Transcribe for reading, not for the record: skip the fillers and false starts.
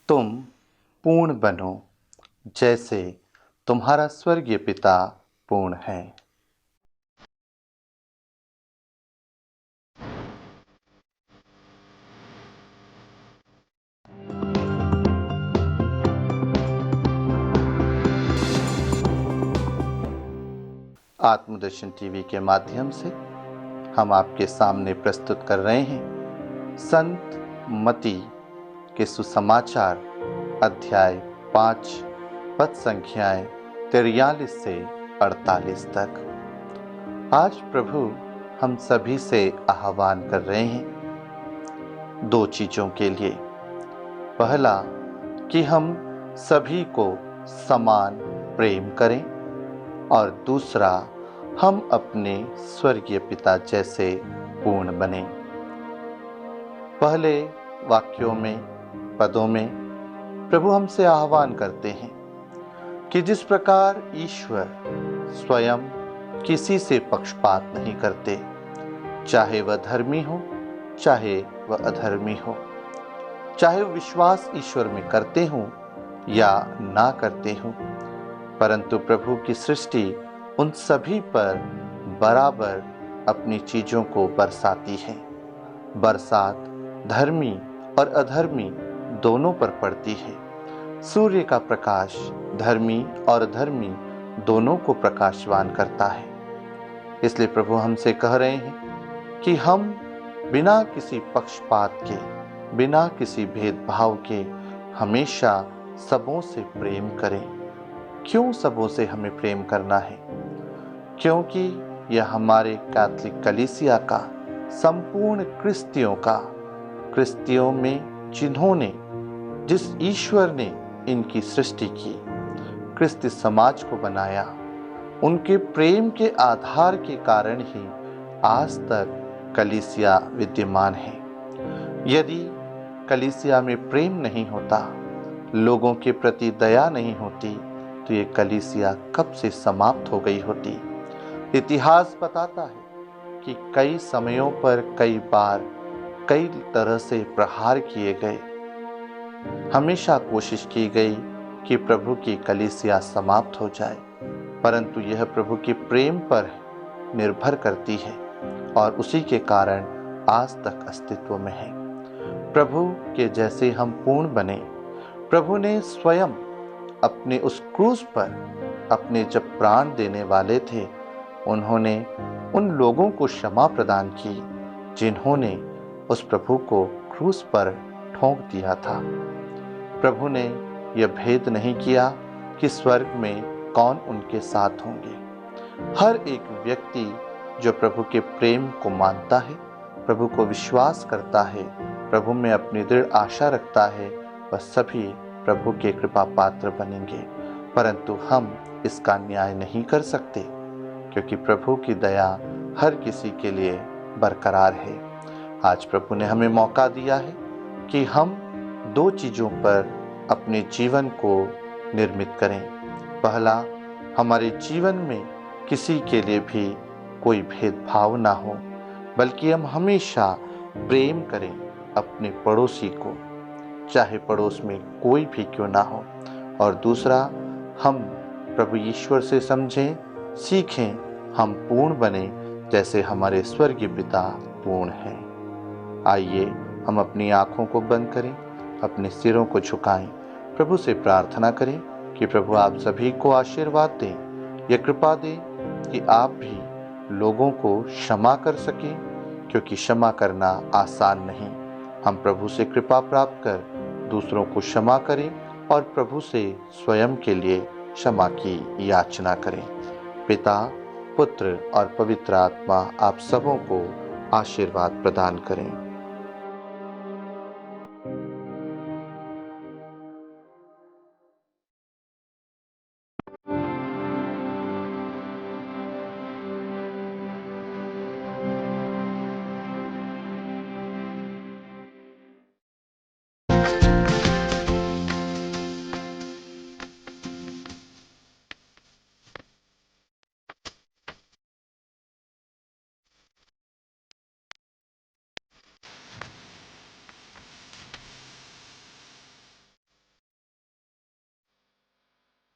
तुम पूर्ण बनो जैसे तुम्हारा स्वर्गीय पिता पूर्ण है। आत्मदर्शन टीवी के माध्यम से हम आपके सामने प्रस्तुत कर रहे हैं संत मती के सुसमाचार अध्याय 5 पद संख्याएं 43 से 48 तक। आज प्रभु हम सभी से आह्वान कर रहे हैं 2 चीजों के लिए। पहला कि हम सभी को समान प्रेम करें और दूसरा हम अपने स्वर्गीय पिता जैसे पूर्ण बने। पहले वाक्यों में, पदों में प्रभु हमसे आह्वान करते हैं कि जिस प्रकार ईश्वर स्वयं किसी से पक्षपात नहीं करते, चाहे वह धर्मी हो चाहे वह अधर्मी हो, चाहे वह विश्वास ईश्वर में करते हो या ना करते हो, परंतु प्रभु की सृष्टि उन सभी पर बराबर अपनी चीजों को बरसाती है। बरसात धर्मी और अधर्मी दोनों पर पड़ती है। सूर्य का प्रकाश धर्मी और अधर्मी दोनों को प्रकाशवान करता है। इसलिए प्रभु हमसे कह रहे हैं कि हम बिना किसी पक्षपात के, बिना किसी भेदभाव के हमेशा सबों से प्रेम करें। क्यों सबों से हमें प्रेम करना है? क्योंकि यह हमारे कैथोलिक कलीसिया का, संपूर्ण क्रिस्तियों में जिन्होंने, जिस ईश्वर ने इनकी सृष्टि की, क्रिस्ती समाज को बनाया, उनके प्रेम के आधार के कारण ही आज तक कलीसिया विद्यमान है। यदि कलीसिया में प्रेम नहीं होता, लोगों के प्रति दया नहीं होती, तो ये कलीसिया कब से समाप्त हो गई होती। इतिहास बताता है कि कई समयों पर कई बार कई तरह से प्रहार किए गए। हमेशा कोशिश की गई कि प्रभु की कलीसिया समाप्त हो जाए, परंतु यह प्रभु के प्रेम पर निर्भर करती है और उसी के कारण आज तक अस्तित्व में है। प्रभु के जैसे हम पूर्ण बने। प्रभु ने स्वयं अपने उस क्रूस पर, अपने जब प्राण देने वाले थे, उन्होंने उन लोगों को क्षमा प्रदान की जिन्होंने उस प्रभु को क्रूस पर ठोंक दिया था। प्रभु ने यह भेद नहीं किया कि स्वर्ग में कौन उनके साथ होंगे। हर एक व्यक्ति जो प्रभु के प्रेम को मानता है, प्रभु को विश्वास करता है, प्रभु में अपनी दृढ़ आशा रखता है, वह सभी प्रभु के कृपा पात्र बनेंगे। परंतु हम इसका न्याय नहीं कर सकते, क्योंकि प्रभु की दया हर किसी के लिए बरकरार है। आज प्रभु ने हमें मौका दिया है कि हम 2 चीजों पर अपने जीवन को निर्मित करें। पहला, हमारे जीवन में किसी के लिए भी कोई भेदभाव ना हो, बल्कि हम हमेशा प्रेम करें अपने पड़ोसी को, चाहे पड़ोस में कोई भी क्यों ना हो। और दूसरा, हम प्रभु ईश्वर से समझें, सीखें, हम पूर्ण बने जैसे हमारे स्वर्गीय पिता पूर्ण हैं। आइए हम अपनी आँखों को बंद करें, अपने सिरों को झुकाएं, प्रभु से प्रार्थना करें कि प्रभु आप सभी को आशीर्वाद दें, यह कृपा दें कि आप भी लोगों को क्षमा कर सकें, क्योंकि क्षमा करना आसान नहीं। हम प्रभु से कृपा प्राप्त कर दूसरों को क्षमा करें और प्रभु से स्वयं के लिए क्षमा की याचना करें। पिता, पुत्र और पवित्र आत्मा आप सबों को आशीर्वाद प्रदान करें।